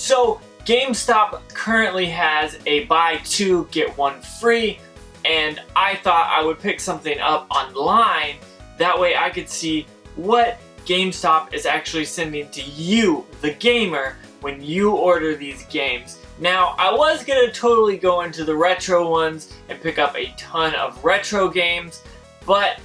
So GameStop currently has a buy two, get one free, and I thought I would pick something up online. That way I could see what GameStop is actually sending to you, the gamer, when you order these games. Now, I was gonna totally go into the retro ones and pick up a ton of retro games, but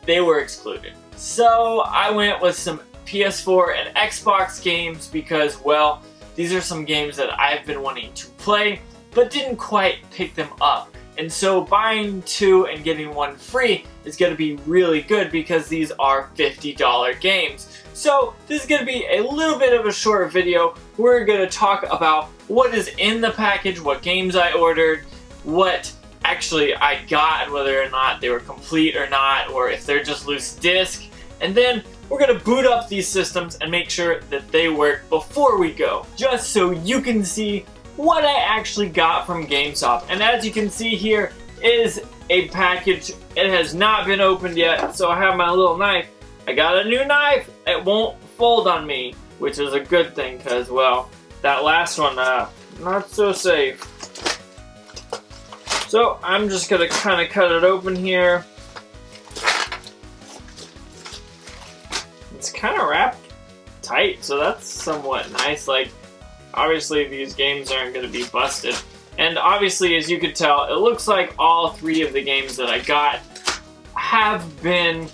they were excluded. So I went with some PS4 and Xbox games because, well, these are some games that I've been wanting to play, but didn't quite pick them up. And so buying two and getting one free is going to be really good because these are $50 games. So this is going to be a little bit of a short video. We're going to talk about what is in the package, what games I ordered, what actually I got, whether or not they were complete or not, or if they're just loose disc. And then we're going to boot up these systems and make sure that they work before we go, just so you can see what I actually got from GameStop. And as you can see here is a package. It has not been opened yet, so I have my little knife. I got a new knife. It won't fold on me, which is a good thing because, well, that last one, not so safe. So I'm just gonna kind of cut it open here. It's kind of wrapped tight, so that's somewhat nice. Like, obviously these games aren't going to be busted. And obviously, as you could tell, it looks like all three of the games that I got have been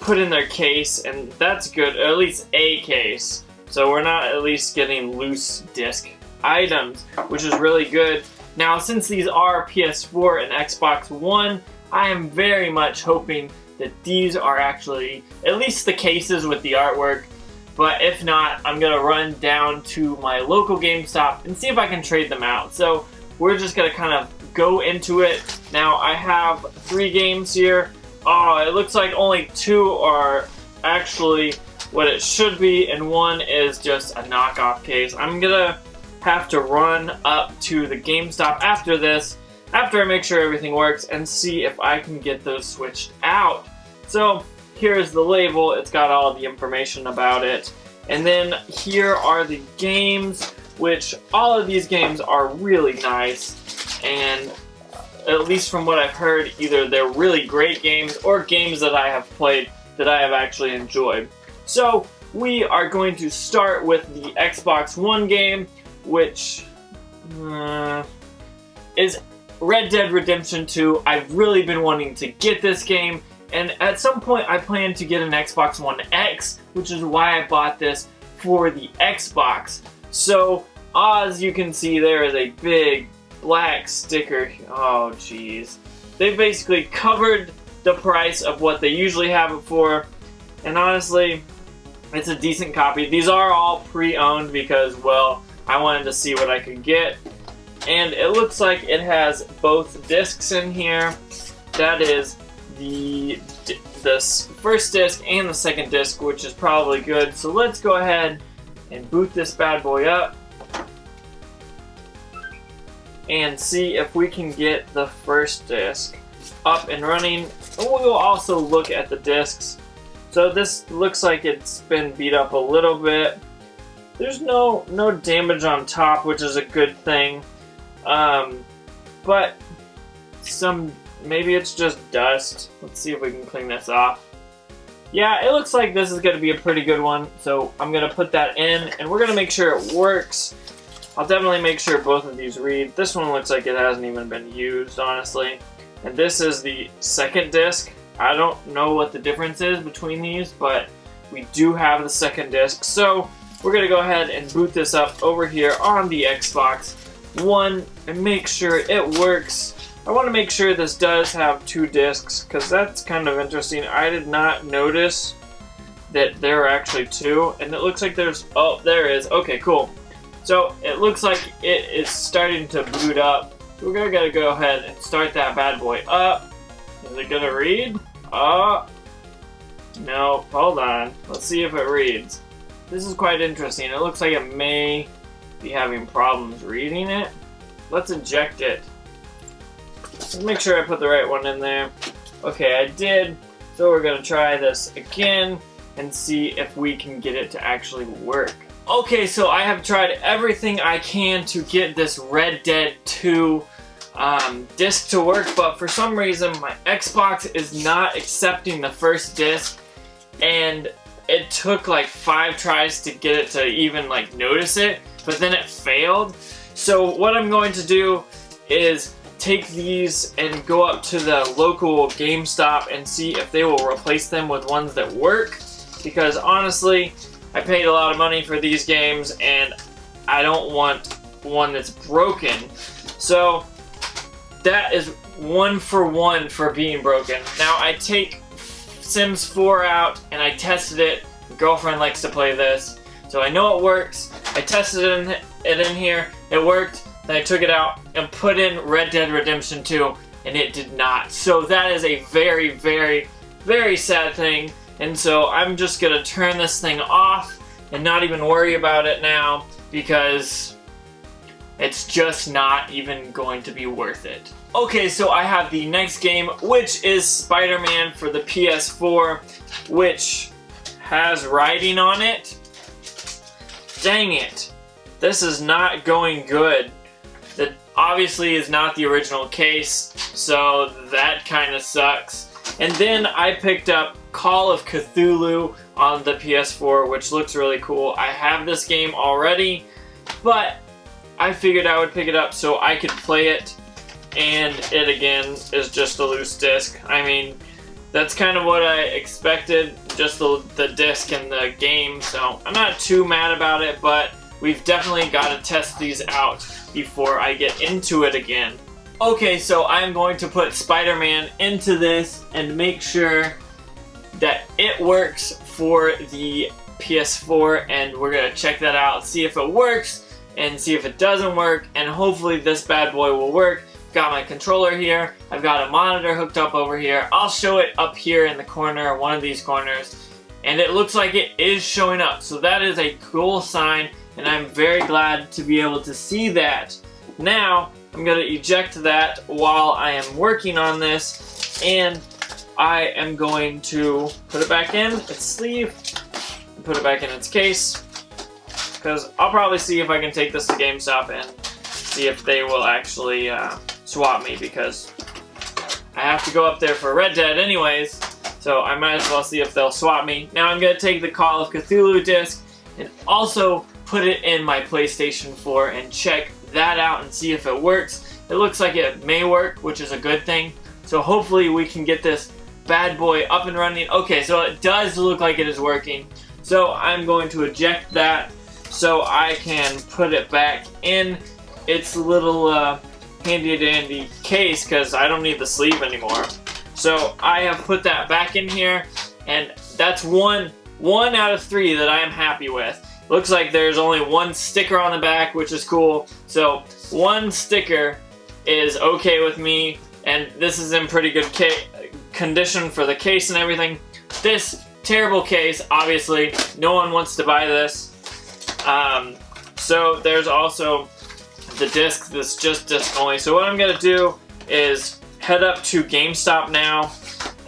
put in their case, and that's good, or at least a case. So we're not at least getting loose disc items, which is really good. Now, since these are PS4 and Xbox One, I am very much hoping that these are actually at least the cases with the artwork. But if not, I'm gonna run down to my local GameStop and see if I can trade them out. So we're just gonna kind of go into it. Now I have 3 games here. Oh, it looks like only 2 are actually what it should be, and 1 is just a knockoff case. I'm gonna have to run up to the GameStop after this, after I make sure everything works, and see if I can get those switched out. So here's the label. It's got all the information about it. And then here are the games, which all of these games are really nice. And at least from what I've heard, either they're really great games or games that I have played that I have actually enjoyed. So we are going to start with the Xbox One game, which is Red Dead Redemption 2. I've really been wanting to get this game. And at some point I plan to get an Xbox One X, which is why I bought this for the Xbox. So, as you can see, there is a big black sticker. Oh, jeez. They basically covered the price of what they usually have it for. And honestly, it's a decent copy. These are all pre-owned because, well, I wanted to see what I could get. And it looks like it has both discs in here. That is the first disc and the second disc, which is probably good. So let's go ahead and boot this bad boy up and see if we can get the first disc up and running. And we'll also look at the discs. So this looks like it's been beat up a little bit. There's no damage on top, which is a good thing. But maybe it's just dust. Let's see if we can clean this off. Yeah, it looks like this is going to be a pretty good one. So I'm going to put that in, and we're going to make sure it works. I'll definitely make sure both of these read. This one looks like it hasn't even been used, honestly. And this is the second disc. I don't know what the difference is between these, but we do have the second disc. So we're going to go ahead and boot this up over here on the Xbox One and make sure it works. I want to make sure this does have 2 discs because that's kind of interesting. I did not notice that there are actually 2, and it looks like there's, oh, there is. Okay, cool. So it looks like it is starting to boot up. So we're gonna go ahead and start that bad boy up. Is it gonna read? Oh, no, hold on. Let's see if it reads. This is quite interesting. It looks like it may be having problems reading it. Let's eject it. Let's make sure I put the right one in there. Okay, I did. So we're gonna try this again and see if we can get it to actually work. Okay, so I have tried everything I can to get this Red Dead 2 disc to work, but for some reason my Xbox is not accepting the first disc, and it took like 5 tries to get it to even like notice it, but then it failed. So what I'm going to do is take these and go up to the local GameStop and see if they will replace them with ones that work, because honestly I paid a lot of money for these games and I don't want one that's broken. So that is 1 for 1 for being broken. Now I take Sims 4 out and I tested it. My girlfriend likes to play this, so I know it works. I tested it in here, it worked. Then I took it out and put in Red Dead Redemption 2 and it did not. So that is a very, very, very sad thing. And so I'm just gonna turn this thing off and not even worry about it now, because it's just not even going to be worth it. Okay, so I have the next game, which is Spiderman for the PS4, which has writing on it. Dang it. This is not going good. That obviously is not the original case, so that kind of sucks. And then I picked up Call of Cthulhu on the PS4, which looks really cool. I have this game already, but I figured I would pick it up so I could play it, and it again is just a loose disc. I mean, that's kind of what I expected, just the disc and the game, so I'm not too mad about it, but we've definitely got to test these out before I get into it again. Okay, so I'm going to put Spider-Man into this and make sure that it works for the PS4, and we're gonna check that out, see if it works and see if it doesn't work, and hopefully this bad boy will work. Got my controller here, I've got a monitor hooked up over here. I'll show it up here in the corner, one of these corners, and it looks like it is showing up, so that is a cool sign, and I'm very glad to be able to see that. Now I'm gonna eject that while I am working on this, and I am going to put it back in its sleeve and put it back in its case, because I'll probably see if I can take this to GameStop and see if they will actually swap me, because I have to go up there for Red Dead anyways, so I might as well see if they'll swap me. Now I'm going to take the Call of Cthulhu disc and also put it in my PlayStation 4 and check that out and see if it works. It looks like it may work, which is a good thing, so hopefully we can get this bad boy up and running. Okay, so it does look like it is working. So I'm going to eject that so I can put it back in its little handy dandy case, because I don't need the sleeve anymore. So I have put that back in here, and that's one out of 3 that I am happy with. Looks like there's only 1 sticker on the back, which is cool. So 1 sticker is okay with me, and this is in pretty good condition for the case and everything. This terrible case, obviously no one wants to buy this. So there's also the disc that's just disc only. So what I'm gonna do is head up to GameStop now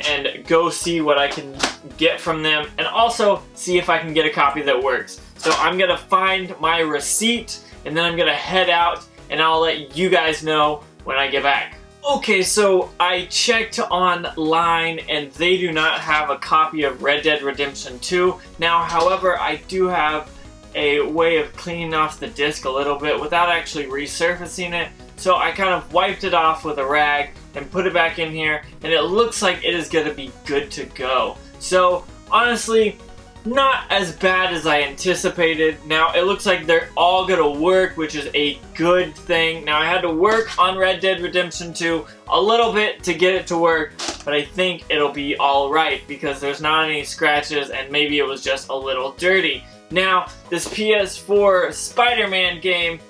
and go see what I can get from them, and also see if I can get a copy that works. So I'm gonna find my receipt, and then I'm gonna head out, and I'll let you guys know when I get back. Okay, so I checked online and they do not have a copy of Red Dead Redemption 2. Now, however, I do have a way of cleaning off the disc a little bit without actually resurfacing it. So I kind of wiped it off with a rag and put it back in here, and it looks like it is gonna be good to go. So honestly, not as bad as I anticipated. Now it looks like they're all gonna work, which is a good thing. Now I had to work on Red Dead Redemption 2 a little bit to get it to work, but I think it'll be alright because there's not any scratches and maybe it was just a little dirty. Now this PS4 Spider-Man game,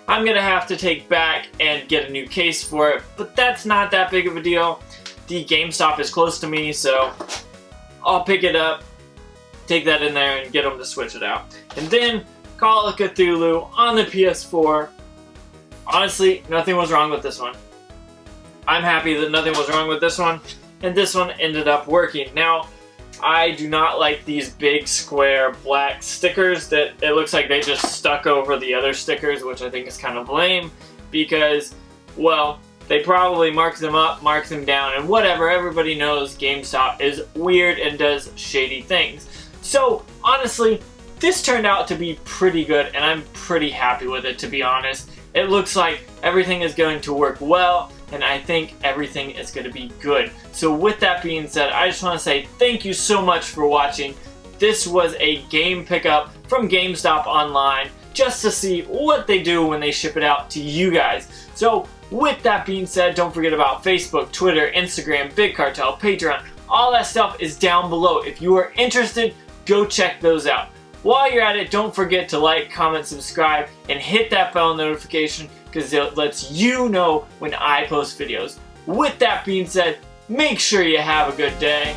I'm gonna have to take back and get a new case for it, but that's not that big of a deal. The GameStop is close to me, so I'll pick it up, take that in there, and get them to switch it out. And then Call of Cthulhu on the PS4. Honestly, nothing was wrong with this one. I'm happy that nothing was wrong with this one, and this one ended up working. Now, I do not like these big square black stickers that it looks like they just stuck over the other stickers, which I think is kind of lame because, well, they probably mark them up, mark them down, and whatever. Everybody knows GameStop is weird and does shady things. So, honestly, this turned out to be pretty good, and I'm pretty happy with it, to be honest. It looks like everything is going to work well, and I think everything is going to be good. So with that being said, I just want to say thank you so much for watching. This was a game pickup from GameStop Online, just to see what they do when they ship it out to you guys. So with that being said, don't forget about Facebook, Twitter, Instagram, Big Cartel, Patreon. All that stuff is down below. If you are interested, go check those out. While you're at it, don't forget to like, comment, subscribe, and hit that bell notification because it lets you know when I post videos. With that being said, make sure you have a good day.